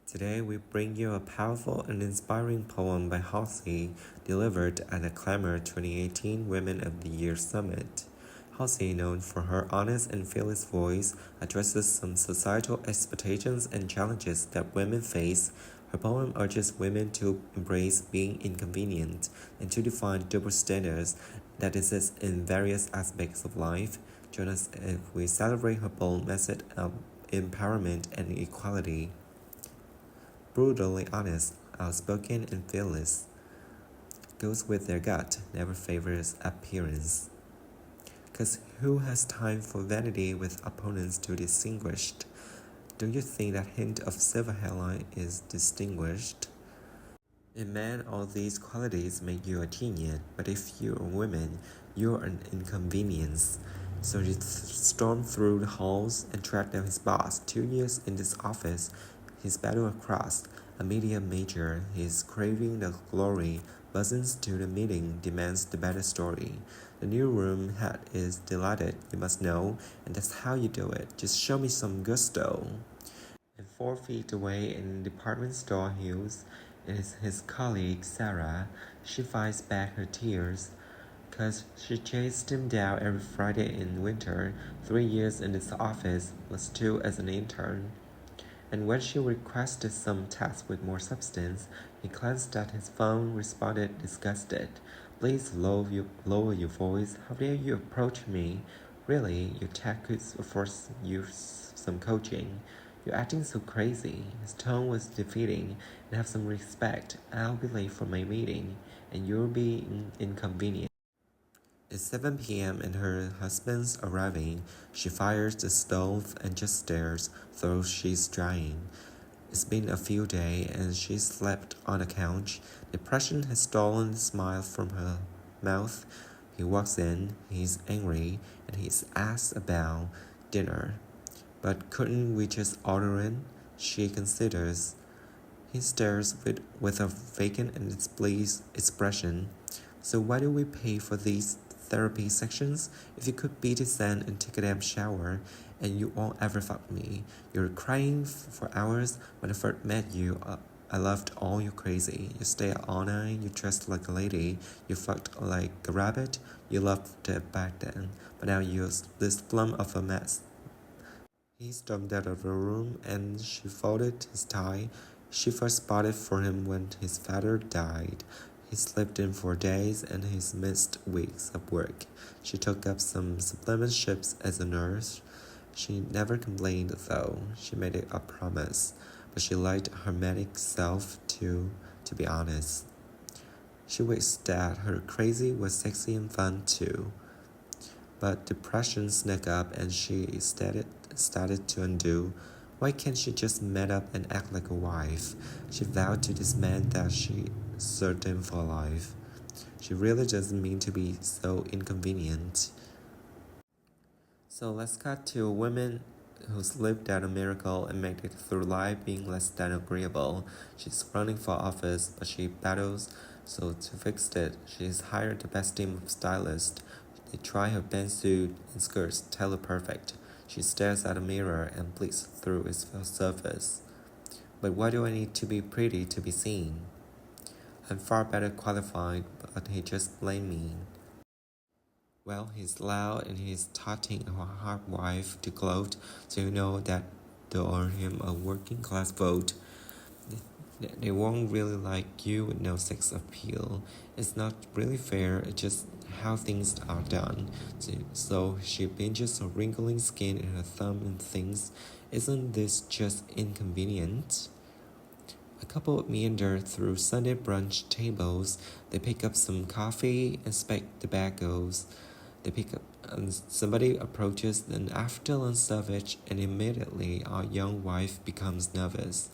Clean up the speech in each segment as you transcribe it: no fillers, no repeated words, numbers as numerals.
Today we bring you a powerful and inspiring poem by Halsey, delivered at the Clamor 2018 Women of the Year Summit. Halsey, known for her honest and fearless voice, addresses some societal expectations and challenges that women face. Her poem urges women to embrace being inconvenient and to define double standards that exist in various aspects of life. Join us as we celebrate her bold message of empowerment and equality. Brutally honest, outspoken, and fearless. Goes with their gut, never favors appearance. 'Cause who has time for vanity with opponents too distinguished? Don't you think that hint of silver hairline is distinguished? In men, all these qualities make you a genius, but if you're a woman, you're an inconvenience. So he stormed through the halls and tracked down his boss. 2 years in this office, his battle across. A media major, he's craving the glory, buzzes to the meeting, demands the better story. The new room head is delighted, you must know, and that's how you do it. Just show me some gusto. And 4 feet away in department store heels is his colleague Sarah. She fights back her tears, 'cause she chased him down every Friday in winter. 3 years in this office, plus 2 as an intern. And when she requested some tasks with more substance, he glanced at his phone, responded disgusted. Please lower your voice. How dare you approach me? Really, your tech could afford you some coaching. You're acting so crazy. His tone was defeating. And have some respect. I'll be late for my meeting, and you'll be inconvenient. It's 7 p.m. and her husband's arriving. She fires the stove and just stares, though she's drying. It's been a few days and she slept on a couch. Depression has stolen the smile from her mouth. He walks in, he's angry, and he's asked about dinner. But couldn't we just order in? She considers. He stares with a vacant and displeased expression. So why do we pay for these therapy sections? If you could be decent and take a damn shower, and you won't ever fuck me. You're crying for hours. When I first met you, I loved all you crazy. You stay up all night, you dressed like a lady, you fucked like a rabbit. You loved it back then, but now you're this flum of a mess. He stormed out of the room and she folded his tie. She first spotted for him when his father died. He slept in for days and he's missed weeks of work. She took up some supplementships as a nurse. She never complained though. She made it a promise. But she liked her manic self too, to be honest. She wished that her crazy was sexy and fun too. But depression snuck up and she started to undo. Why can't she just man up and act like a wife? She vowed to this man that she's certain for life. She really doesn't mean to be so inconvenient. So let's cut to a woman who's lived out a miracle and made it through life being less than agreeable. She's running for office, but she battles, so to fix it, she's hired the best team of stylists. They try her pantsuit and skirts, tailor perfect. She stares at a mirror and bleeds through its surface. But why do I need to be pretty to be seen? I'm far better qualified, but he just blamed me. Well, he's loud and he's taunting her hard wife to gloat, so you know that they'll earn him a working class vote. They won't really like you with no sex appeal. It's not really fair, it's just how things are done. So she pinches her wrinkling skin in her thumb and thinks, isn't this just inconvenient? A couple meander through Sunday brunch tables. They pick up some coffee and spec tobaccos. They pick up and somebody approaches an after-lunch sandwich and immediately our young wife becomes nervous.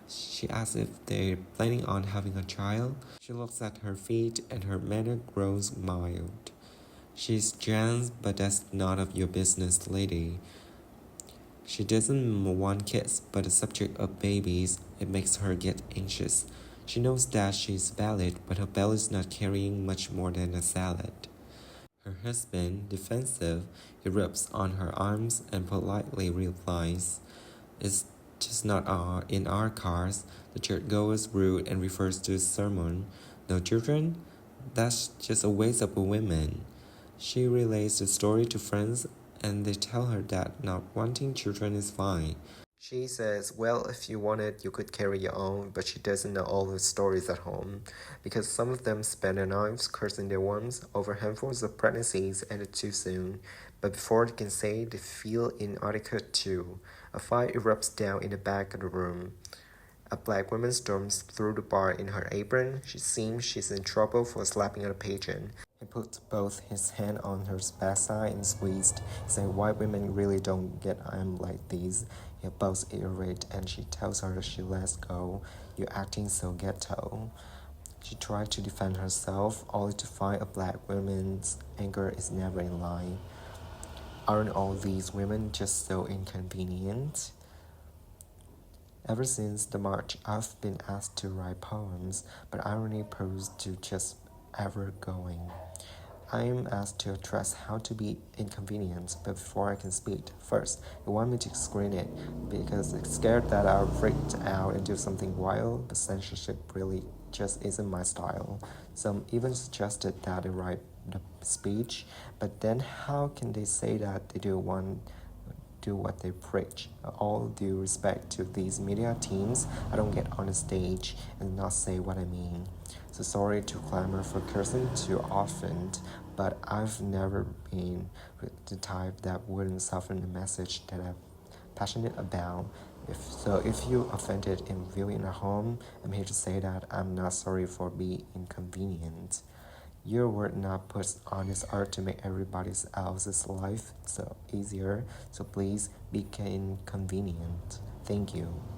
She asks if they're planning on having a child. She looks at her feet and her manner grows mild. She's Jan's, but that's none of your business, lady. She doesn't want kids, but the subject of babies, it makes her get anxious. She knows that she's valid, but her belly's not carrying much more than a salad. Her husband, defensive, he rubs on her arms and politely replies, Is Just not in our cars. The churchgoer's rude and refers to his sermon. No children? That's just a waste of women. She relays the story to friends and they tell her that not wanting children is fine. She says, well, if you wanted, you could carry your own, but she doesn't know all the stories at home, because some of them spend their lives cursing their worms over handfuls of pregnancies ended too soon. But before they can say they feel inadequate too, a fire erupts down in the back of the room. A black woman storms through the bar in her apron. She seems she's in trouble for slapping at a patron. He puts both his hand on her backside and squeezed. He said, white women really don't get like these. He both irate and she tells her she lets go. You're acting so ghetto. She tried to defend herself, only to find a black woman's anger is never in line. Aren't all these women just so inconvenient? Ever since the march, I've been asked to write poems, but irony proves to just ever going. I am asked to address how to be inconvenient, but before I can speak, first, they want me to screen it because they're scared that I'll freak out and do something wild, but censorship really just isn't my style. Some even suggested that I write the speech, but then how can they say that they do what they preach? All due respect to these media teams, I don't get on the stage and not say what I mean. So sorry to clamor for cursing too often, but I've never been the type that wouldn't soften the message that I'm passionate about. If you offended in viewing at home, I'm here to say that I'm not sorry for being inconvenient. Your word not puts on this art to make everybody else's life so easier, so please be inconvenient. Thank you.